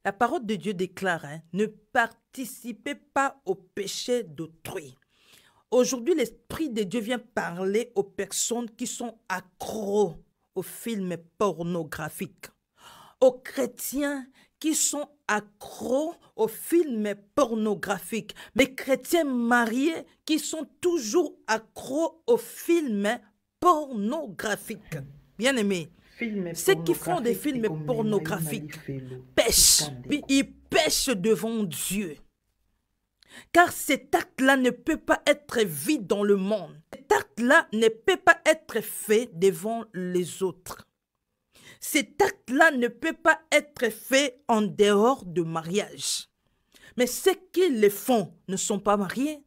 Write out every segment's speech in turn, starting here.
La parole de Dieu déclare, ne participez pas au péché d'autrui. Aujourd'hui, l'Esprit de Dieu vient parler aux personnes qui sont accros aux films pornographiques, aux chrétiens qui sont accros aux films pornographiques, les chrétiens mariés qui sont toujours accros aux films pornographiques. Bien aimés, ceux qui font des films pornographiques pêchent, ils pêchent devant Dieu. Car cet acte-là ne peut pas être vu dans le monde. Cet acte-là ne peut pas être fait devant les autres. Cet acte-là ne peut pas être fait en dehors du mariage. Mais ceux qui le font ne sont pas mariés.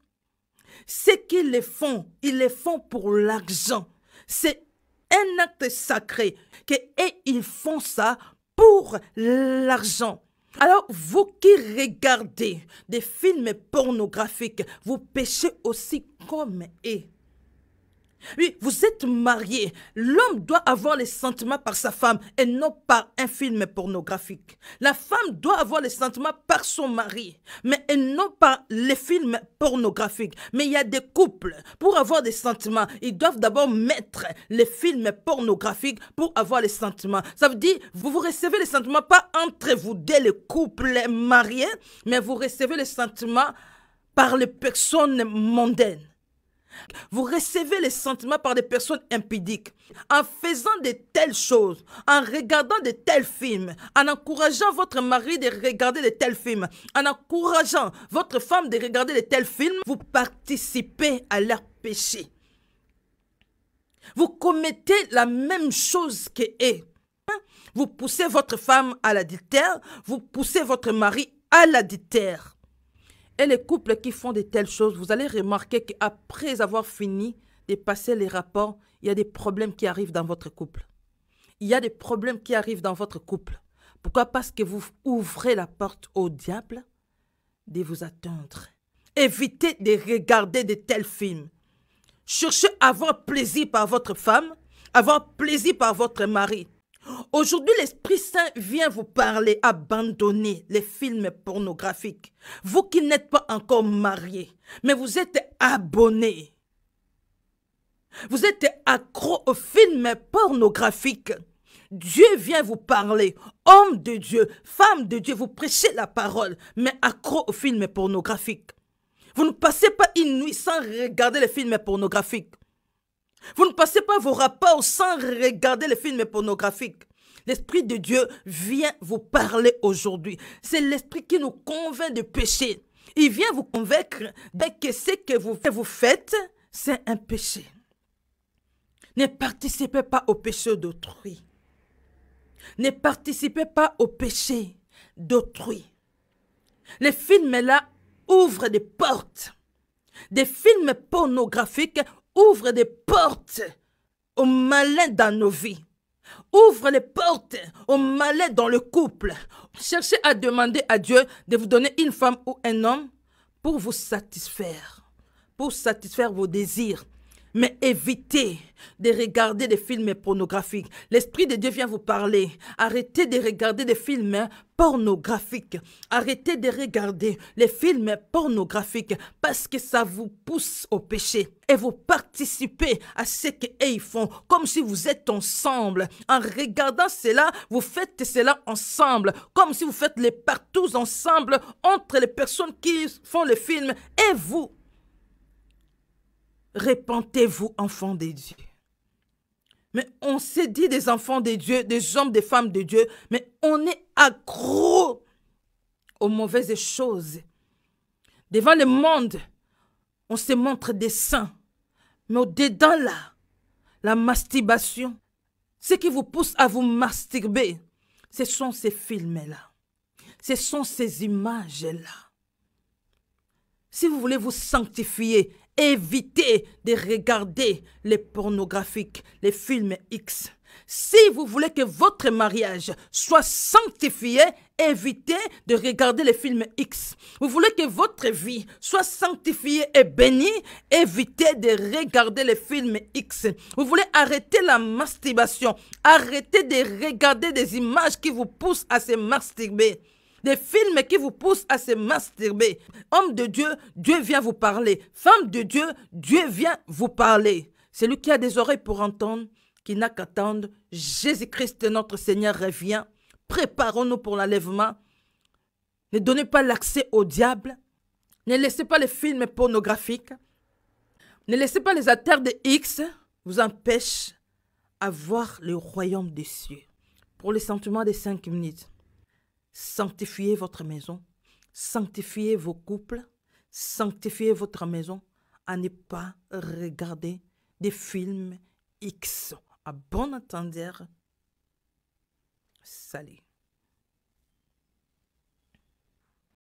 Ceux qui le font, ils le font pour l'argent. C'est un acte sacré et ils font ça pour l'argent. Alors, vous qui regardez des films pornographiques, vous péchez aussi comme eux. Oui, vous êtes marié. L'homme doit avoir les sentiments par sa femme et non par un film pornographique. La femme doit avoir les sentiments par son mari, mais non par les films pornographiques. Mais il y a des couples, pour avoir des sentiments, ils doivent d'abord mettre les films pornographiques pour avoir les sentiments. Ça veut dire, vous recevez les sentiments pas entre vous deux, les couples mariés, mais vous recevez les sentiments par les personnes mondaines. Vous recevez les sentiments par des personnes impudiques. En faisant de telles choses, en regardant de tels films, en encourageant votre mari de regarder de tels films, en encourageant votre femme de regarder de tels films, vous participez à leur péché. Vous commettez la même chose qu'eux. Vous poussez votre femme à l'adultère, vous poussez votre mari à l'adultère. Et les couples qui font de telles choses, vous allez remarquer qu'après avoir fini de passer les rapports, il y a des problèmes qui arrivent dans votre couple. Il y a des problèmes qui arrivent dans votre couple. Pourquoi? Parce que vous ouvrez la porte au diable de vous atteindre. Évitez de regarder de tels films. Cherchez à avoir plaisir par votre femme, avoir plaisir par votre mari. Aujourd'hui, l'Esprit Saint vient vous parler, abandonner les films pornographiques. Vous qui n'êtes pas encore mariés, mais vous êtes abonnés. Vous êtes accro aux films pornographiques. Dieu vient vous parler. Homme de Dieu, femme de Dieu, vous prêchez la parole, mais accro aux films pornographiques. Vous ne passez pas une nuit sans regarder les films pornographiques. Vous ne passez pas vos rapports sans regarder les films pornographiques. L'Esprit de Dieu vient vous parler aujourd'hui. C'est l'Esprit qui nous convainc de péché. Il vient vous convaincre que ce que vous faites, c'est un péché. Ne participez pas au péché d'autrui. Ne participez pas au péché d'autrui. Les films-là ouvrent des portes. Des films pornographiques ouvrent des portes au malin dans nos vies. Ouvre les portes au malin dans le couple. Cherchez à demander à Dieu de vous donner une femme ou un homme pour vous satisfaire vos désirs. Mais évitez de regarder des films pornographiques. L'Esprit de Dieu vient vous parler. Arrêtez de regarder des films pornographiques. Arrêtez de regarder les films pornographiques parce que ça vous pousse au péché. Et vous participez à ce qu'ils font comme si vous êtes ensemble. En regardant cela, vous faites cela ensemble. Comme si vous faites les partous ensemble entre les personnes qui font le film et vous. Répentez-vous, enfants de Dieu. Mais on s'est dit des enfants de Dieu, des hommes, des femmes de Dieu, mais on est accro aux mauvaises choses. Devant le monde, on se montre des saints. Mais au-dedans là, la masturbation, ce qui vous pousse à vous masturber, ce sont ces films-là. Ce sont ces images-là. Si vous voulez vous sanctifier, évitez de regarder les pornographiques, les films X. Si vous voulez que votre mariage soit sanctifié, évitez de regarder les films X. Vous voulez que votre vie soit sanctifiée et bénie, évitez de regarder les films X. Vous voulez arrêter la masturbation, arrêtez de regarder des images qui vous poussent à se masturber. Des films qui vous poussent à se masturber. Homme de Dieu, Dieu vient vous parler. Femme de Dieu, Dieu vient vous parler. Celui qui a des oreilles pour entendre, qui n'a qu'attendre, Jésus-Christ notre Seigneur revient. Préparons-nous pour l'enlèvement. Ne donnez pas l'accès au diable. Ne laissez pas les films pornographiques. Ne laissez pas les artères de X vous empêcher à voir le royaume des cieux. Pour le sentiment des 5 minutes, sanctifiez votre maison, sanctifiez vos couples, sanctifiez votre maison à ne pas regarder des films X. À bon entendeur, salut.